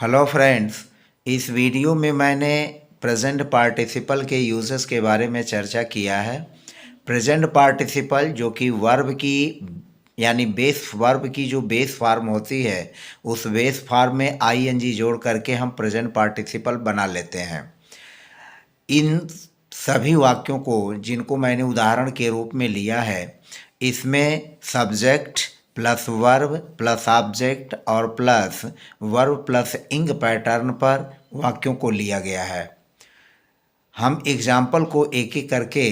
Hello friends, इस video में मैंने प्रेजेंट पार्टिसिपल के यूजेस के बारे में चर्चा किया है। प्रेजेंट पार्टिसिपल जो कि वर्ब की यानी बेस वर्ब की जो बेस फॉर्म होती है, उस बेस फॉर्म में आईएनजी जोड़ करके हम प्रेजेंट पार्टिसिपल बना लेते हैं। इन सभी वाक्यों को जिनको मैंने उदाहरण के रूप में लिया है, इसमें subject plus verb plus object और प्लस वर्ब प्लस इंग पैटर्न पर वाक्यों को लिया गया है। हम एग्जाम्पल को एक एक करके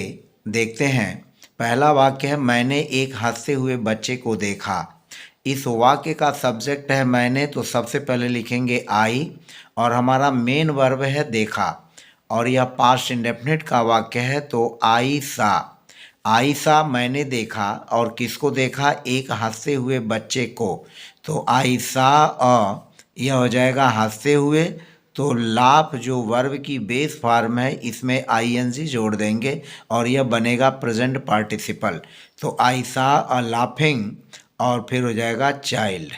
देखते हैं। पहला वाक्य है, मैंने एक हंसते हुए बच्चे को देखा। इस वाक्य का सब्जेक्ट है मैंने, तो सबसे पहले लिखेंगे आई और हमारा मेन वर्ब है देखा, और यह पास्ट इंडेफिनिट का वाक्य है तो आई सा। आई सा मैंने देखा, और किसको देखा? एक हंसते हुए बच्चे को, तो आई सा यह हो जाएगा हंसते हुए। तो लाफ जो वर्ब की बेस फॉर्म है, इसमें आईएनजी जोड़ देंगे और यह बनेगा प्रेजेंट पार्टिसिपल। तो आई सा अ लाफिंग और फिर हो जाएगा चाइल्ड।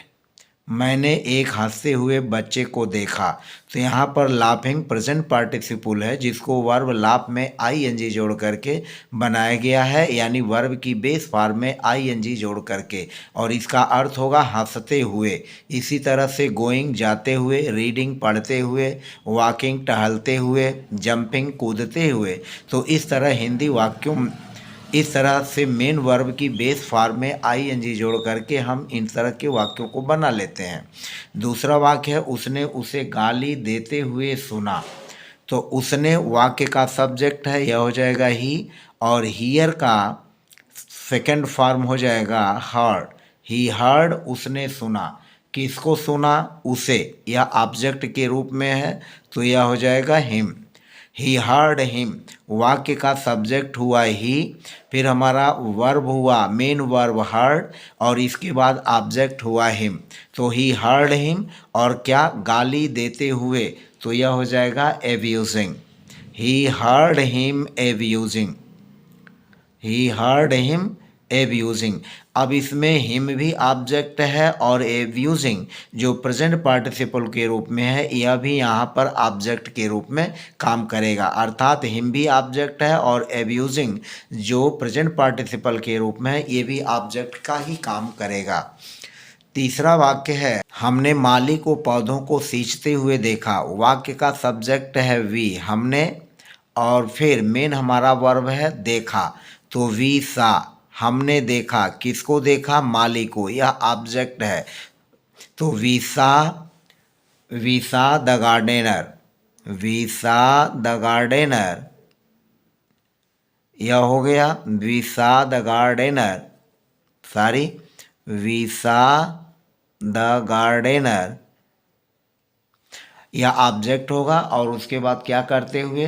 मैंने एक हंसते हुए बच्चे को देखा, तो यहाँ पर लाफिंग प्रेजेंट पार्टिसिपल है जिसको वर्ब लाफ में आईएनजी जोड़ करके बनाया गया है, यानी वर्ब की बेस फॉर्म में आईएनजी जोड़ करके, और इसका अर्थ होगा हंसते हुए। इसी तरह से गोइंग जाते हुए, रीडिंग पढ़ते हुए, वॉकिंग टहलते हुए, जंपिंग कूदते हुए। तो इस तरह हिंदी वाक्यों इस तरह से मेन वर्ब की बेस फॉर्म में आईएनजी जोड़ करके हम इन तरह के वाक्यों को बना लेते हैं। दूसरा वाक्य है, उसने उसे गाली देते हुए सुना। तो उसने वाक्य का सब्जेक्ट है, यह हो जाएगा ही, और हियर का सेकंड फॉर्म हो जाएगा हर्ड। ही हर्ड, उसने सुना। किसको सुना? उसे। यह ऑब्जेक्ट के रूप में है तो यह हो जाएगा हिम। ही हर्ड हिम, वाक्य का सब्जेक्ट हुआ ही, फिर हमारा वर्ब हुआ मेन वर्ब हर्ड, और इसके बाद ऑब्जेक्ट हुआ हिम। तो ही हर्ड हिम, और क्या? गाली देते हुए, तो यह हो जाएगा abusing. He heard him abusing. He heard him abusing. अब इसमें हिम भी ऑब्जेक्ट है और एब्यूजिंग जो प्रेजेंट पार्टिसिपल के रूप में है, यह भी यहाँ पर ऑब्जेक्ट के रूप में काम करेगा। अर्थात हिम भी ऑब्जेक्ट है और एब्यूजिंग जो प्रेजेंट पार्टिसिपल के रूप में है, ये भी ऑब्जेक्ट का ही काम करेगा। तीसरा वाक्य है, हमने माली को पौधों को सींचते हुए देखा। वाक्य का सब्जेक्ट है वी, हमने, और फिर मेन हमारा वर्ब है देखा, तो वी सा। हमने देखा, किसको देखा? माली को, यह ऑब्जेक्ट है। तो we saw the gardener. We saw the gardener, यह हो गया we saw the gardener. Sorry, we saw the gardener, यह ऑब्जेक्ट होगा। और उसके बाद क्या करते हुए?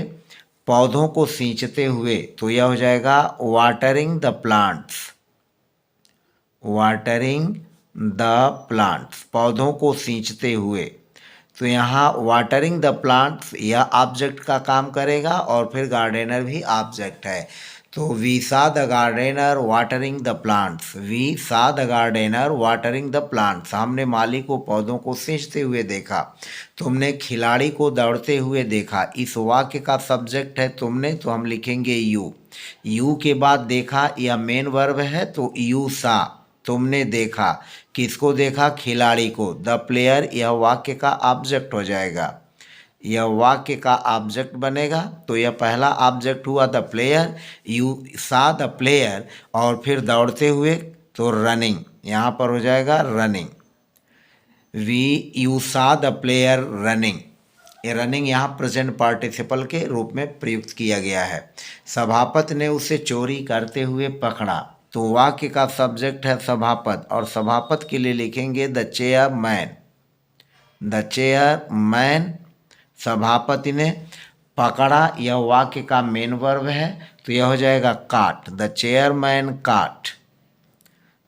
पौधों को सींचते हुए, तो यह हो जाएगा watering the plants. Watering the plants, पौधों को सींचते हुए। तो यहाँ वाटरिंग द प्लांट्स यह ऑब्जेक्ट का काम करेगा, और फिर गार्डनर भी ऑब्जेक्ट है। तो we saw the gardener watering the plants. We saw the gardener watering the plants, हमने माली को पौधों को सींचते हुए देखा। तुमने खिलाड़ी को दौड़ते हुए देखा। इस वाक्य का सब्जेक्ट है तुमने, तो हम लिखेंगे यू। यू के बाद देखा, यह मेन वर्ब है तो यू सा, तुमने देखा। किसको देखा? खिलाड़ी को। द प्लेयर, यह वाक्य का ऑब्जेक्ट हो जाएगा। यह वाक्य का ऑब्जेक्ट बनेगा, तो यह पहला ऑब्जेक्ट हुआ द प्लेयर। यू सा द प्लेयर, और फिर दौड़ते हुए तो रनिंग, यहाँ पर हो जाएगा रनिंग। यू सा द प्लेयर रनिंग, ये रनिंग यहाँ प्रेजेंट पार्टिसिपल के रूप में प्रयुक्त किया गया है। सभापति ने उसे चोरी करते हुए पकड़ा। तो वाक्य का सब्जेक्ट है सभापति, और सभापति के लिए लिखेंगे द चेयरमैन। द चेयरमैन, सभापति ने पकड़ा, यह वाक्य का मेन वर्ब है, तो यह हो जाएगा काट। द चेयरमैन काट।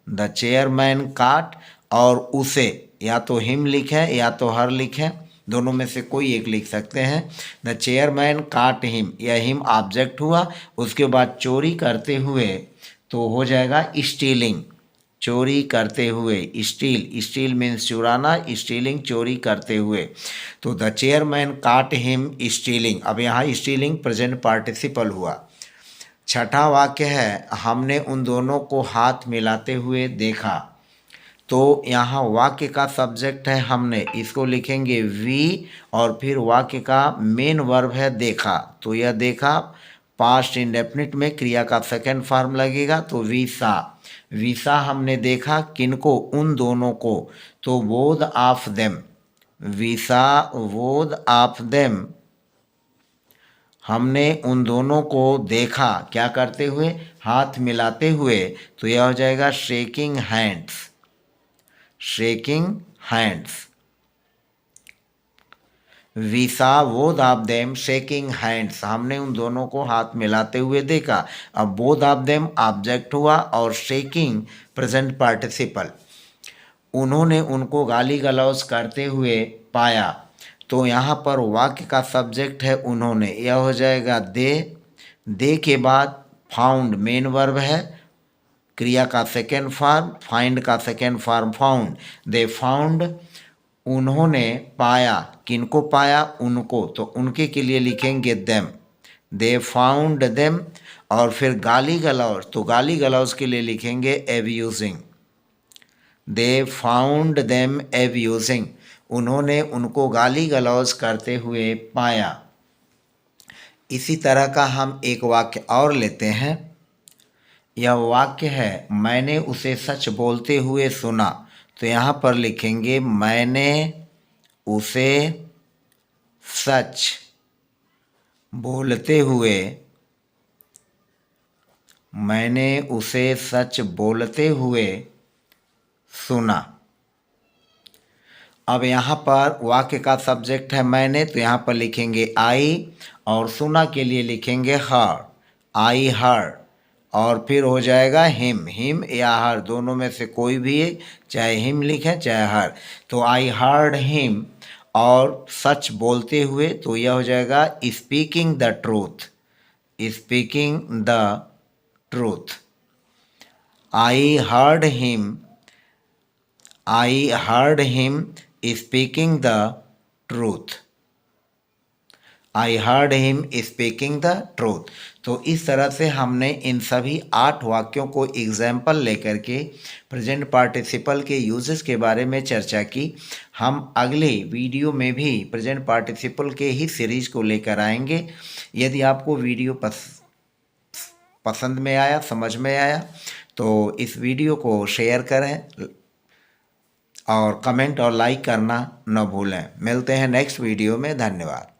द चेयरमैन काट, और उसे या तो हिम लिखें या तो हर लिखें, दोनों में से कोई एक लिख सकते हैं। द चेयरमैन काट हिम, यह हिम ऑब्जेक्ट हुआ। उसके बाद चोरी करते हुए, तो हो जाएगा स्टीलिंग। चोरी करते हुए, स्टील मीन्स चुराना, स्टीलिंग चोरी करते हुए। तो द चेयरमैन काट हिम स्टीलिंग, अब यहाँ स्टीलिंग प्रेजेंट पार्टिसिपल हुआ। छठा वाक्य है हमने उन दोनों को हाथ मिलाते हुए देखा। तो यहाँ वाक्य का सब्जेक्ट है हमने, इसको लिखेंगे वी, और फिर वाक्य का मेन वर्ब है देखा। तो यह देखा पास्ट इंडेफिनिट में क्रिया का सेकंड फॉर्म लगेगा, तो वी सा, वी सा हमने देखा किनको, उन दोनों को। तो both of them, we saw both of them, हमने उन दोनों को देखा क्या करते हुए, हाथ मिलाते हुए। तो यह हो जाएगा shaking hands, shaking hands. We saw both of them shaking hands, हमने उन दोनों को हाथ मिलाते हुए देखा। अब बोथ ऑफ देम ऑब्जेक्ट हुआ और शेकिंग प्रेजेंट पार्टिसिपल। उन्होंने उनको गाली गलौज करते हुए पाया। तो यहाँ पर वाक्य का सब्जेक्ट है उन्होंने, यह हो जाएगा दे के बाद फाउंड मेन वर्ब है, क्रिया का सेकेंड फॉर्म, फाइंड का second form found. They found, उन्होंने पाया, किनको पाया, उनको। तो उनके के लिए लिखेंगे देम, दे फाउंड देम। और फिर गाली गलौज, तो गाली गलौज के लिए लिखेंगे abusing, they found them abusing, उन्होंने उनको गाली गलौज करते हुए पाया। इसी तरह का हम एक वाक्य और लेते हैं। यह वाक्य है मैंने उसे सच बोलते हुए सुना। तो यहाँ पर लिखेंगे मैंने उसे सच बोलते हुए, मैंने उसे सच बोलते हुए सुना। अब यहाँ पर वाक्य का सब्जेक्ट है मैंने, तो यहाँ पर लिखेंगे आई, और सुना के लिए लिखेंगे हर, आई हर। और फिर हो जाएगा हिम या हर, दोनों में से कोई भी एक, चाहे हिम लिखें चाहे हर। तो आई हर्ड हिम, और सच बोलते हुए, तो यह हो जाएगा speaking the truth, speaking the truth. I heard him, I heard him speaking the truth, I heard him speaking the truth. तो इस तरह से हमने इन सभी 8 वाक्यों को एग्जाम्पल लेकर के प्रेजेंट पार्टिसिपल के यूजेस के बारे में चर्चा की। हम अगले वीडियो में भी प्रेजेंट पार्टिसिपल के ही सीरीज को लेकर आएंगे। यदि आपको वीडियो पसंद में आया, समझ में आया, तो इस वीडियो को शेयर करें और कमेंट और लाइक करना न भूलें। मिलते हैं नेक्स्ट वीडियो में, धन्यवाद।